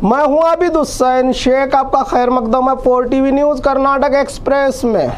मैं हूं आबिद हुसैन शेख, आपका खैर मकदम है 4 टीवी न्यूज कर्नाटक एक्सप्रेस में।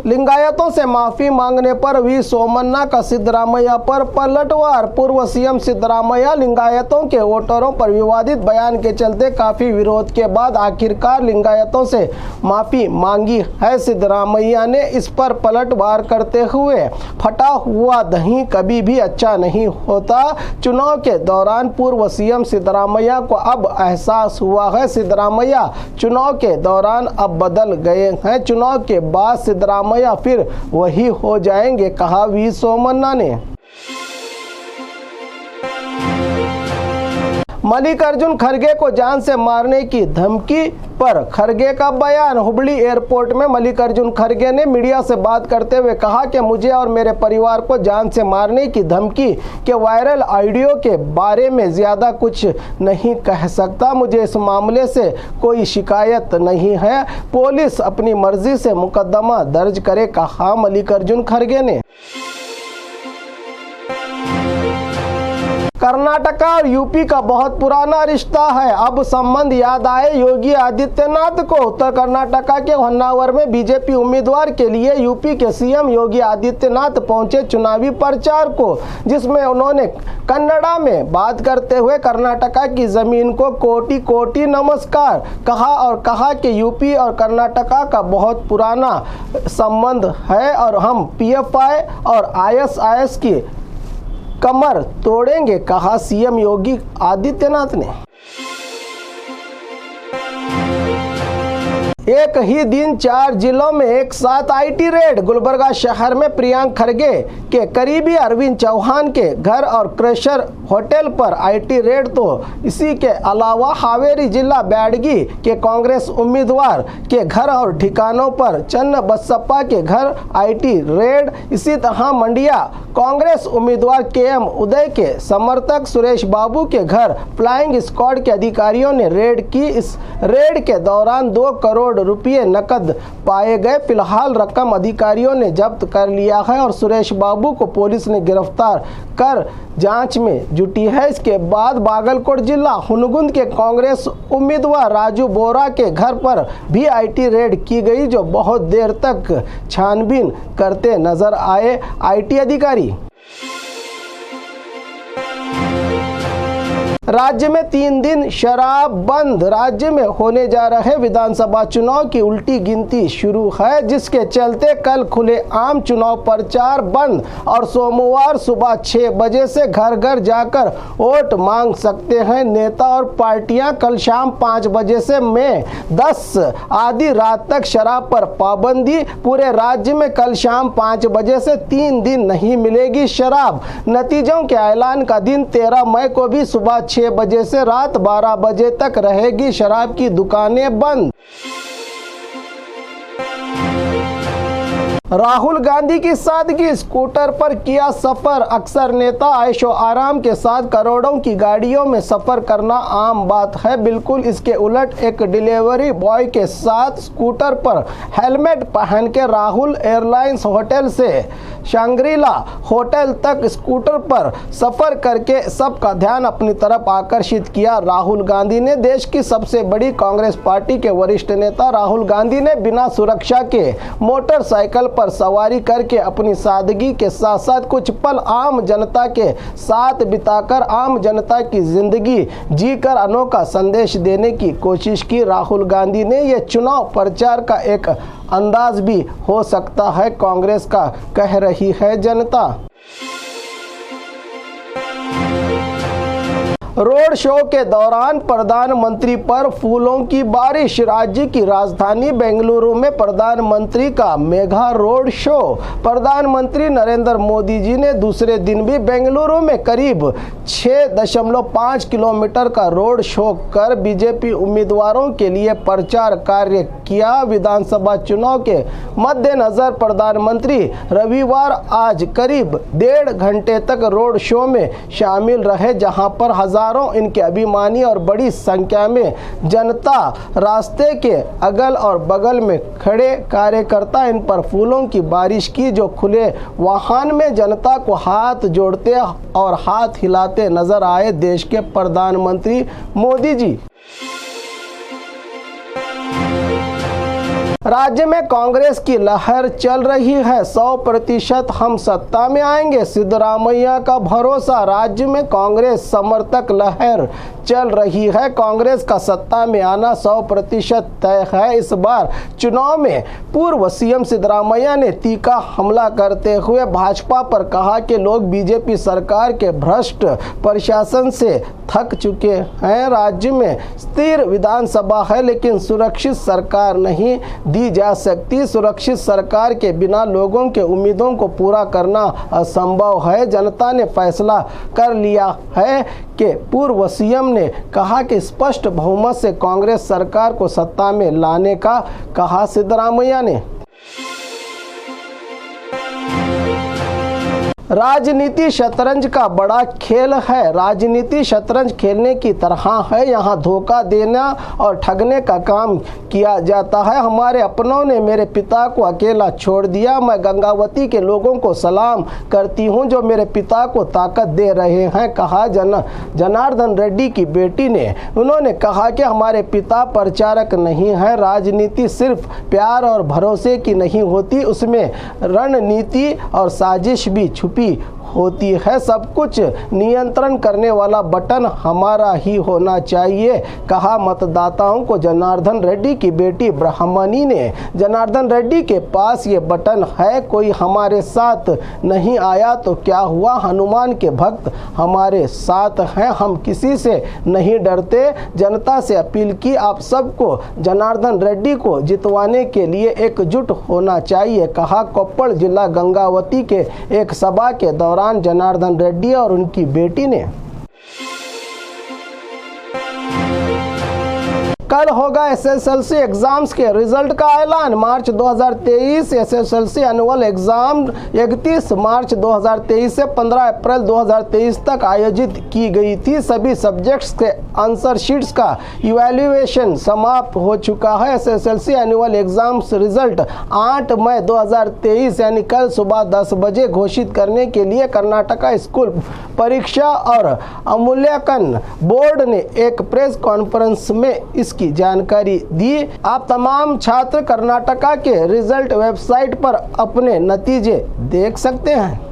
लिंगायतों से माफी मांगने पर वी सोमन्ना का सिद्धरामैया पर पलटवार। पूर्व सीएम सिद्धरामैया लिंगायतों के वोटरों पर विवादित बयान के चलते काफी विरोध के बाद आखिरकार लिंगायतों से माफी मांगी है। सिद्धरामैया ने इस पर पलटवार करते हुए फटा हुआ दही कभी भी अच्छा नहीं होता। चुनाव के दौरान पूर्व सीएम सिद्धरामैया को अब एहसास हुआ है। सिद्धरामैया चुनाव के दौरान अब बदल गए हैं। चुनाव के बाद सिद्धरामैया फिर वही हो जाएंगे, कहा वी सोमन्ना ने। मल्लिकार्जुन खड़गे को जान से मारने की धमकी पर खड़गे का बयान। हुबली एयरपोर्ट में मल्लिकार्जुन खड़गे ने मीडिया से बात करते हुए कहा कि मुझे और मेरे परिवार को जान से मारने की धमकी के वायरल ऑडियो के बारे में ज़्यादा कुछ नहीं कह सकता। मुझे इस मामले से कोई शिकायत नहीं है। पुलिस अपनी मर्जी से मुकदमा दर्ज करे, कहा मल्लिकार्जुन खड़गे ने। कर्नाटक और यूपी का बहुत पुराना रिश्ता है। अब संबंध याद आए योगी आदित्यनाथ को। उत्तर कर्नाटक के होन्नावर में बीजेपी उम्मीदवार के लिए यूपी के सीएम योगी आदित्यनाथ पहुंचे चुनावी प्रचार को, जिसमें उन्होंने कन्नड़ा में बात करते हुए कर्नाटक की जमीन को कोटि कोटि नमस्कार कहा और कहा कि यूपी और कर्नाटक का बहुत पुराना संबंध है और हम पीएफआई और आईएसआईएस की कमर तोड़ेंगे, कहा सीएम योगी आदित्यनाथ ने। एक ही दिन 4 जिलों में एक साथ आईटी रेड। गुलबर्गा शहर में प्रियंक खड़गे के करीबी अरविंद चौहान के घर और क्रेशर होटल पर आईटी रेड, तो इसी के अलावा हावेरी जिला बैडगी के कांग्रेस उम्मीदवार के घर और ठिकानों पर चन्न बसप्पा के घर आईटी रेड। इसी तरह मंडिया कांग्रेस उम्मीदवार केएम उदय के समर्थक सुरेश बाबू के घर फ्लाइंग स्क्वाड के अधिकारियों ने रेड की। इस रेड के दौरान 2 करोड़ रुपये नकद पाए गए। फिलहाल रकम अधिकारियों ने जब्त कर लिया है और सुरेश बाबू को पुलिस ने गिरफ्तार कर जांच में जुटी है। इसके बाद बागलकोट जिला हुनगुंद के कांग्रेस उम्मीदवार राजू बोरा के घर पर भी आईटी रेड की गई, जो बहुत देर तक छानबीन करते नजर आए आईटी अधिकारी। राज्य में 3 दिन शराब बंद। राज्य में होने जा रहे विधानसभा चुनाव की उल्टी गिनती शुरू है, जिसके चलते कल खुले आम चुनाव प्रचार बंद और सोमवार सुबह 6 बजे से घर घर जाकर वोट मांग सकते हैं। नेता और पार्टियां कल शाम 5 बजे से मई 10 आधी रात तक शराब पर पाबंदी। पूरे राज्य में कल शाम 5 बजे से 3 दिन नहीं मिलेगी शराब। नतीजों के ऐलान का दिन 13 मई को भी सुबह 6 बजे से रात 12 बजे तक रहेगी शराब की दुकानें बंद। राहुल गांधी की सादगी, स्कूटर पर किया सफर। अक्सर नेता ऐशो आराम के साथ करोड़ों की गाड़ियों में सफर करना आम बात है। बिल्कुल इसके उलट एक डिलीवरी बॉय के साथ स्कूटर पर हेलमेट पहन के राहुल एयरलाइंस होटल से शांग्रीला होटल तक स्कूटर पर सफर करके सबका ध्यान अपनी तरफ आकर्षित किया। राहुल गांधी ने देश की सबसे बड़ी कांग्रेस पार्टी के वरिष्ठ नेता राहुल गांधी ने बिना सुरक्षा के मोटरसाइकिल पर सवारी करके अपनी सादगी के साथ साथ कुछ पल आम जनता के साथ बिताकर आम जनता की जिंदगी जीकर अनोखा संदेश देने की कोशिश की। राहुल गांधी ने यह चुनाव प्रचार का एक अंदाज भी हो सकता है, कांग्रेस का कह रही है जनता। रोड शो के दौरान प्रधानमंत्री पर फूलों की बारिश। राज्य की राजधानी बेंगलुरु में प्रधानमंत्री का मेगा रोड शो। प्रधानमंत्री नरेंद्र मोदी जी ने दूसरे दिन भी बेंगलुरु में करीब 6.5 किलोमीटर का रोड शो कर बीजेपी उम्मीदवारों के लिए प्रचार कार्य किया। विधानसभा चुनाव के मद्देनजर प्रधानमंत्री रविवार आज करीब 1.5 घंटे तक रोड शो में शामिल रहे, जहां पर हजार हजारों इनके अभिमानी और बड़ी संख्या में जनता रास्ते के अगल और बगल में खड़े कार्यकर्ता इन पर फूलों की बारिश की, जो खुले वाहन में जनता को हाथ जोड़ते और हाथ हिलाते नजर आए देश के प्रधानमंत्री मोदी जी। राज्य में कांग्रेस की लहर चल रही है, 100% हम सत्ता में आएंगे, सिद्धरामैया का भरोसा। राज्य में कांग्रेस समर्थक लहर चल रही है, कांग्रेस का सत्ता में आना 100% तय है। इस बार चुनाव में पूर्व सीएम सिद्धरामैया ने तीखा हमला करते हुए भाजपा पर कहा कि लोग बीजेपी सरकार के भ्रष्ट प्रशासन से थक चुके हैं। राज्य में स्थिर विधानसभा है लेकिन सुरक्षित सरकार नहीं दी जा सकती। सुरक्षित सरकार के बिना लोगों के उम्मीदों को पूरा करना असंभव है। जनता ने फैसला कर लिया है कि पूर्व सीएम ने कहा कि स्पष्ट बहुमत से कांग्रेस सरकार को सत्ता में लाने का कहा सिद्धरामैया ने। राजनीति शतरंज का बड़ा खेल है, राजनीति शतरंज खेलने की तरह है, यहाँ धोखा देना और ठगने का काम किया जाता है। हमारे अपनों ने मेरे पिता को अकेला छोड़ दिया, मैं गंगावती के लोगों को सलाम करती हूँ जो मेरे पिता को ताकत दे रहे हैं, कहा जनार्दन रेड्डी की बेटी ने। उन्होंने कहा कि हमारे पिता प्रचारक नहीं है, राजनीति सिर्फ प्यार और भरोसे की नहीं होती, उसमें रणनीति और साजिश भी छुपी होती है। सब कुछ नियंत्रण करने वाला बटन हमारा ही होना चाहिए, कहा मतदाताओं को जनार्दन रेड्डी की बेटी ब्रह्मणी ने। जनार्दन रेड्डी के पास ये बटन है, कोई हमारे साथ नहीं आया तो क्या हुआ, हनुमान के भक्त हमारे साथ हैं, हम किसी से नहीं डरते। जनता से अपील की आप सबको जनार्दन रेड्डी को जितवाने के लिए एकजुट होना चाहिए, कहा कोप्पड़ जिला गंगावती के एक सभा के दौरान जनार्दन रेड्डी और उनकी बेटी ने। कल होगा एसएसएलसी एग्जाम्स के रिजल्ट का ऐलान। मार्च 2023 एसएसएलसी एनुअल एग्जाम 31 मार्च 2023 से 15 अप्रैल 2023 तक आयोजित की गई थी। सभी सब्जेक्ट्स के आंसर शीट्स का इवैल्यूएशन समाप्त हो चुका है। एसएसएलसी एनुअल एग्जाम्स रिजल्ट 8 मई 2023 यानी कल सुबह 10 बजे घोषित करने के लिए कर्नाटका स्कूल परीक्षा और अवमूल्यन बोर्ड ने एक प्रेस कॉन्फ्रेंस में इसकी जानकारी दी। आप तमाम छात्र कर्नाटका के रिजल्ट वेबसाइट पर अपने नतीजे देख सकते हैं।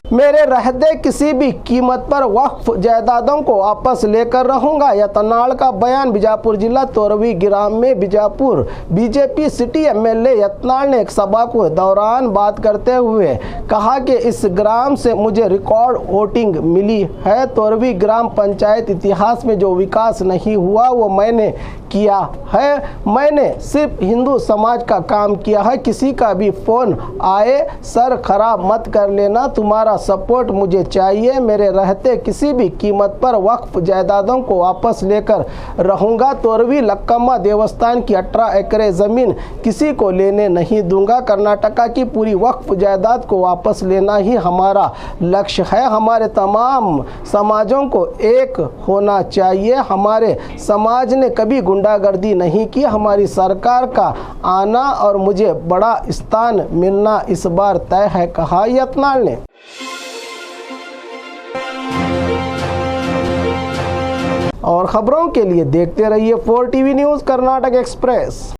मेरे रहते किसी भी कीमत पर वक्फ जायदादों को वापस लेकर रहूंगा, यत्नाल का बयान। बीजापुर जिला तोरवी ग्राम में Bijapur BJP city MLA Yatnal ने एक सभा के दौरान बात करते हुए कहा कि इस ग्राम से मुझे रिकॉर्ड वोटिंग मिली है। तोरवी ग्राम पंचायत इतिहास में जो विकास नहीं हुआ वो मैंने किया है। मैंने सिर्फ हिंदू समाज का काम किया है। किसी का भी फोन आए सर खराब मत कर लेना, तुम्हारा सपोर्ट मुझे चाहिए। मेरे रहते किसी भी कीमत पर वक्फ जायदादों को वापस लेकर रहूंगा। तोरवी लक्कम्मा देवस्थान की 18 एकड़ जमीन किसी को लेने नहीं दूंगा। कर्नाटका की पूरी वक्फ जायदाद को वापस लेना ही हमारा लक्ष्य है। हमारे तमाम समाजों को एक होना चाहिए। हमारे समाज ने कभी गुंडागर्दी नहीं की। हमारी सरकार का आना और मुझे बड़ा स्थान मिलना इस बार तय है, कहा यत्नाल ने। और खबरों के लिए देखते रहिए 4 टीवी न्यूज़ कर्नाटक एक्सप्रेस।